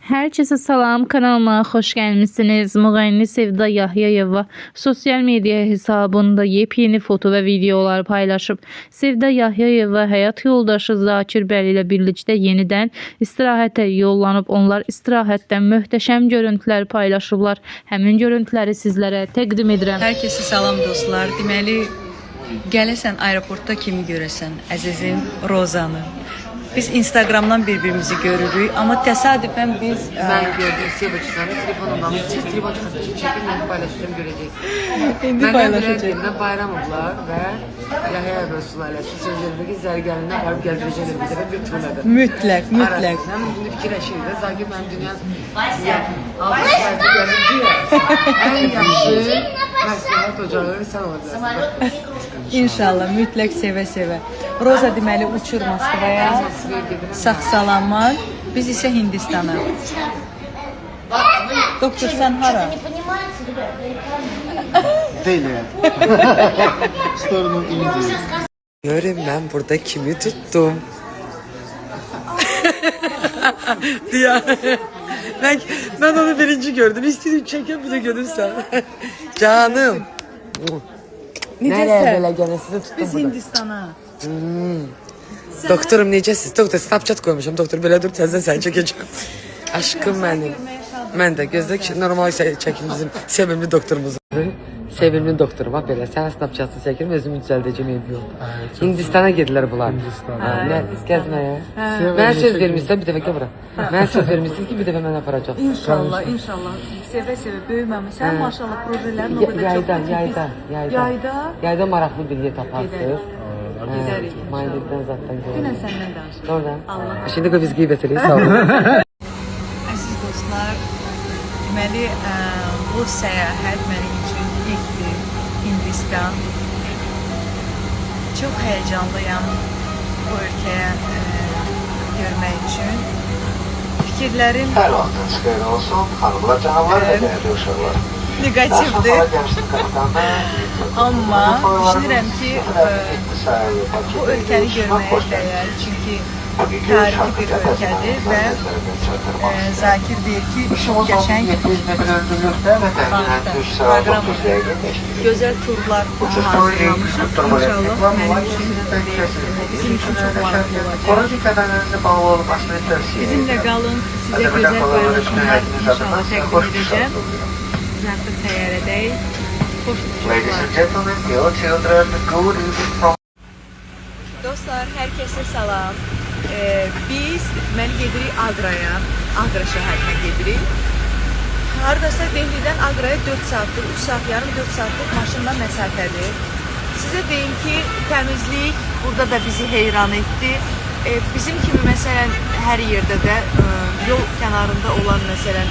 Herkese salam, kanalıma hoş gelmişsiniz. Müğənni Sevda Yahyayeva sosyal medya hesabında yepyeni foto ve videolar paylaşıp Sevda Yahyayeva hayat yoldaşı Zakir Bəli ile birlikte yeniden istirahate yollanıp onlar istirahatten möhtəşəm görüntüler paylaşıblar. Həmin görüntüləri sizlere təqdim edirəm. Herkese salam dostlar. Deməli, gələsən aeroportda kimi görəsən, əzizim Rozanı. Biz Instagramdan birbirimizi görürük, amma təsadüfən biz... Ben gördüm Sevaçı'dan telefonumdan siz telefon çıkartıcı çekin ben paylaşacağım göreceksiniz. İndi Ben paylaşacağım. bilendiğimde bayram oldular ve Yahya Resulü'yle sözlerimi ki zergenliğine varıp gezdireceğim bize ve götürmedi. Mütləq, mütləq. Ben bunu fikirleşirdi. Sanki ben dünyanın altışlarda görüldü ya. En yaxşı məsləhət ocağı sen olacaksın. İnşallah, mütləq sevə-sevə. Roza deməli uçur Moskvaya, sağ-salamat. Biz isə Hindistana. Doktor, sen hara? Değilim. Storo'nun Indiyim. Görün ben burada kimi tuttum. Ya ben onu birinci gördüm. İstedim çekim bile gördüm sen. Canım. Nereye böyle gene sizi tuttum Biz burada. Hindistana. Doktorum necəsiz? Doktor Snapchat koymuşum. Doktor böyle dur tezden sen çekeceğim. Aşkım benim. Ben de gözlük normal çekim bizim sevimli doktorumuz. Sevimli doktorum ha böyle. Sen Snapchat'ı çekirim özümü düzəldəcəm ediyorum. Hindistan'a girdiler bunlar. Ne gezmeye. Ben söz vermişsem bir defa gel bura. Ben söz vermişsiniz ki bir defa beni aparacaksın. İnşallah, inşallah. Sevə-sevə böyüməmisən. Maşallah projelerin o qədər Yayda. Yayda maraqlı bir yer taparsınız. Gedərik. Mayillikdən zaten Dünən görürüm. səndən danışdım. Oradan. Allah. Şimdi biz qeybət edirik. Sağ olun. Əziz dostlar, deməli bu səyahət mənim üçün ilkdir. Hindistan. Çox həyecanlıyam bu ölkəyə görmək üçün. Fikirlərim Her vaxtınız xeyir olsun. Hanımlar, canımlar ve değerli uşaqlar. negativdir. Amma düşünürəm ki, bu ölkəni görməyə dəyər. Çünki tarixi bir ölkədir və Zakir deyir ki, çox qəşəng gözəl turlar hazırlamışıq. İnşallah mənim üçün, bizim üçün çox maraqlı olacaq. Bizimlə qalın, sizə gözəl paylaşımlar inşallah təqdim edəcəm. Biz artıq təyyarədəyik. Xoş uçuşlar. Dostlar, herkese salam. Biz gedirik Agraya, Agra şəhərinə gedirik. Haradasa Dehlidən Agraya 4 saatlıq, 3 saat yarım 4 saatlıq maşınla məsafədir. Sizə deyim ki, təmizlik burada da bizi heyran etdi. Bizim kimi məsələn hər yerdə də yol kənarında olan məsələn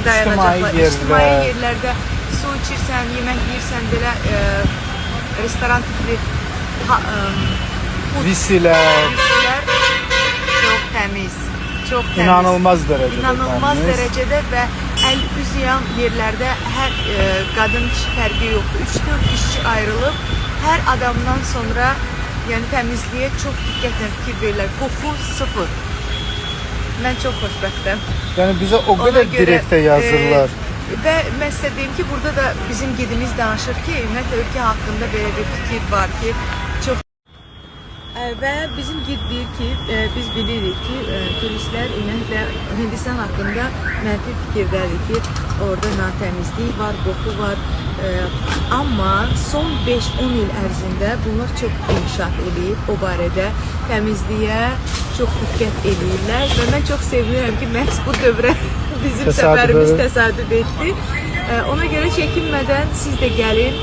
dayanacaqlar, ictimai yerlərdə su içirsən, yemək yeyirsən, belə restoran tipli Visilər çox təmiz, çox təmiz. inanılmaz dərəcədə İnanılmaz təmiz. dərəcədə və əl üzüyan yerlərdə hər qadın kişi fərqi yoxdur. 3-4 işçi ayrılıb hər adamdan sonra yəni təmizliyə çox diqqətlə fikir verirlər. Qoxu sıfır. Mən çox xoşbəxtəm. Yəni bizə o qədər direktə yazırlar. Və mən sizə deyim ki, burada da bizim gidimiz danışır ki, ümumiyyətlə ölkə haqqında belə bir fikir var ki, çox və bizim gid deyir ki, biz bilirik ki, turistlər ümumiyyətlə Hindistan haqqında mənfi fikirdədir ki, orada natəmizlik var, qoxu var. Amma son 5-10 il ərzində bunlar çox inkişaf edib o barədə təmizliyə çox diqqət edirlər və mən çox sevinirəm ki, məhz bu dövrə bizim səfərimiz təsadüf etdi. Ona görə çəkinmədən siz də gəlin.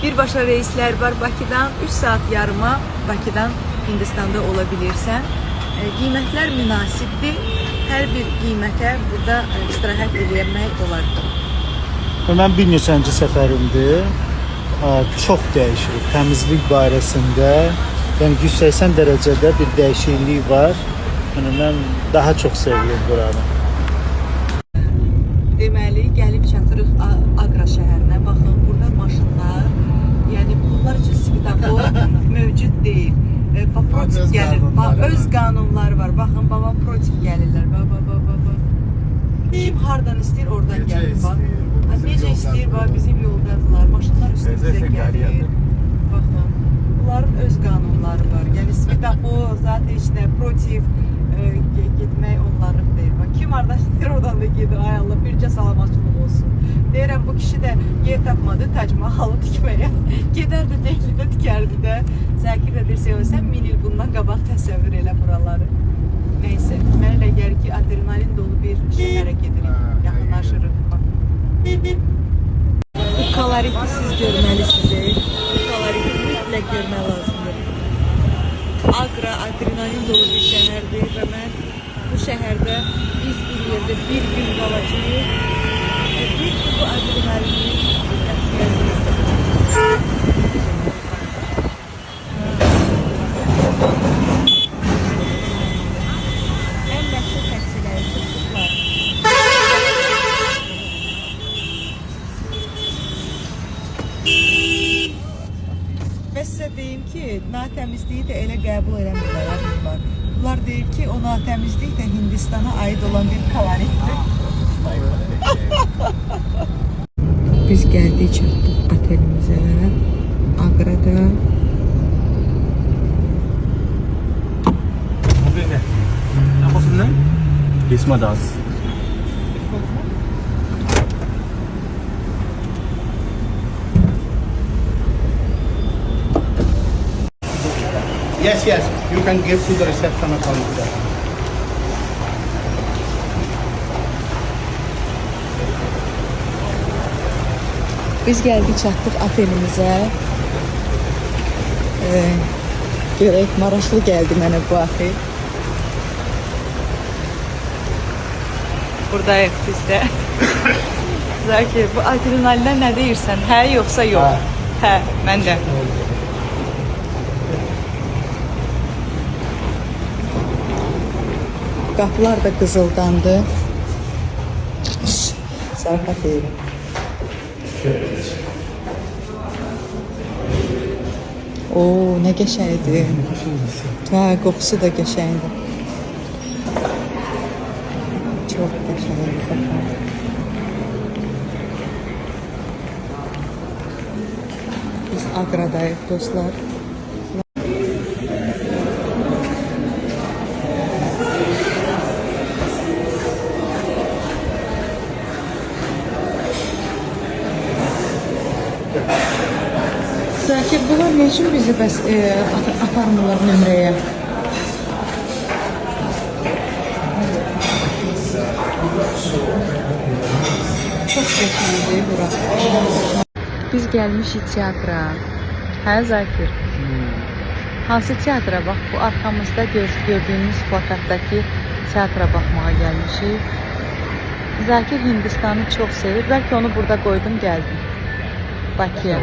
Birbaşa reyslər var Bakıdan, 3 saat yarıma Bakıdan Hindistanda ola bilirsən. Qiymətlər münasibdir. Hər bir qiymətə burada istirahət eləmək olar. Mən bir neçənci səfərimdir. Çox dəyişir. Təmizlik barəsində, yəni 180 dərəcədə bir dəyişiklik var. Yəni mən daha çox sevirəm buranı. Deməli, gəlib çatırıq Agra şəhərinə. Baxın, burada maşınlar, yəni bunlar üçün svetofor mövcud deyil. Protiv gəlir, öz qanunları var. Baxın, baba protiv gəlirlər. istəyir oradan gəlir bax. Necə istəyir bax, bizim yoldadılar, maşınlar üstümüzə gəlir. Baxın, bunların öz qanunları var. Yəni svetofor, zaten heç nə, protiv getmək onların deyil. Bax, kim hardan istəyir oradan da gedir. Ay Allah, bircə salamatçılıq olsun. Deyirəm, bu kişi də yer tapmadı Tac Mahalı tikməyə. Gedərdi, Dehlidə tikərdi də. Zəkir də deyirsə, sən 1000 il bundan qabaq təsəvvür elə buraları. Neyse, mənə elə gəlir ki, adrenalin dolu bir şəhərə gedirik, yaxınlaşırıq. Bu koloriti siz görməlisiniz. Bu koloriti mütləq görmək lazımdır. Agra adrenalin dolu bir şəhərdir və mən bu şəhərdə biz bir yerdə bir gün qalacağıq. Bir bu adrenalini ən məşhur təksirləri çıxdıqlar. Və sizə deyim ki, natəmizliyi də elə qəbul eləmirlər bunlar. Bunlar deyir ki, o natəmizlik də Hindistana aid olan bir koloritdir. Biz gəldik, çatdıq otelimizə, Agrada. Apa sebenarnya? Risma Das. Yes, yes. You can give to the reception counter. Biz gəldik, çatdıq otelimizə. Görək, maraqlı gəldi mənə bu otel. Buradayıq biz də. Zakir, bu adrenalinə nə deyirsən? Hə, yoxsa yox? Hə, mən də. Qapılar da qızıldandı. Zarafat deyirəm. Oo, nə qəşəngdir. Hə, qoxusu da qəşəngdir. Çox qəşəngdir. Biz Agradayıq dostlar. Zakir, bunlar ne üçün bizi bəs aparmırlar nömrəyə? Çox qəşəngdir bura. Biz gəlmişik teatra. Hə Zakir? Hansı teatra? Bax, bu arxamızda gördüyümüz plakatdakı teatra baxmağa gəlmişik. Zakir Hindistanı çox sevir. Bəlkə onu burada qoydum, gəldim. Bakıya.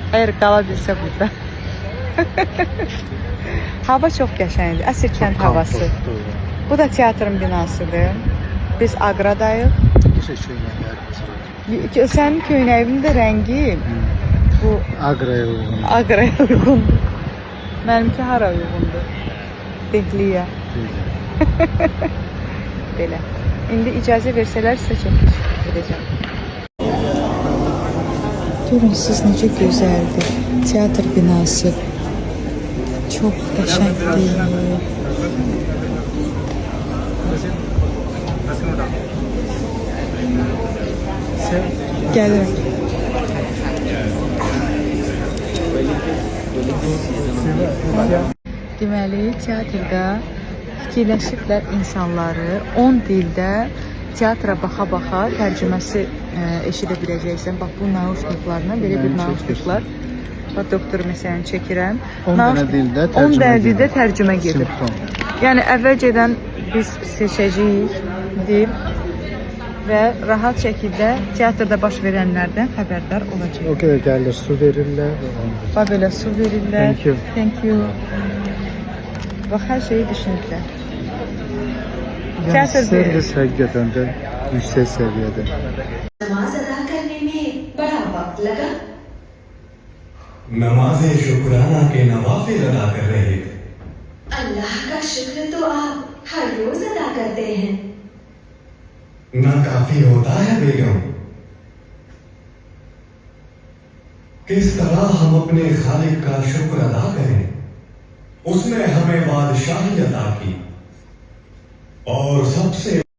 Əgər qala bilsə burada. Hava çox qəşəngdir. Əsr kənd havası. Bu da teatrın binasıdır. Biz Agradayıq. Sənin köynəyinin də rəngi bu Agraya uyğun. Agraya uyğundur. Mənimki hara uyğundur? Dehliyə. Belə. İndi icazə versələr sizə çəkiş edəcəm. Görün siz necə gözəldir. Teatr binası. Çox qəşəngdir. Gəlirəm. Deməli, teatrda fikirləşiblər insanları 10 dildə teatra baxa-baxa tərcüməsi eşidə biləcəksən. Bax, bu nauşniklarla belə bir nauşniklar. Bax, doktor məsələn çəkirəm. 10 dənə dildə 10 dənə dildə tərcümə gedir. Yəni əvvəlcədən biz seçəcəyik deyib və rahat şəkildə teatrda baş verənlərdən xəbərdar olacağıq. O qədər gəlir, su verirlər. Bax, belə su verirlər. Thank you. Thank you. Bax, hər şeyi düşünürlər. Yəni servis həqiqətən də yüksək səviyyədə. नमाज अदा करने में बड़ा वक्त लगा। नमाज शुक्राना के नवाफिल अदा कर रहे थे। अल्लाह का शुक्र तो आप हर रोज अदा करते हैं। ना काफी होता है बेगम। किस तरह हम अपने खालिक का शुक्र अदा करें, उसने हमें बादशाही अता की और सबसे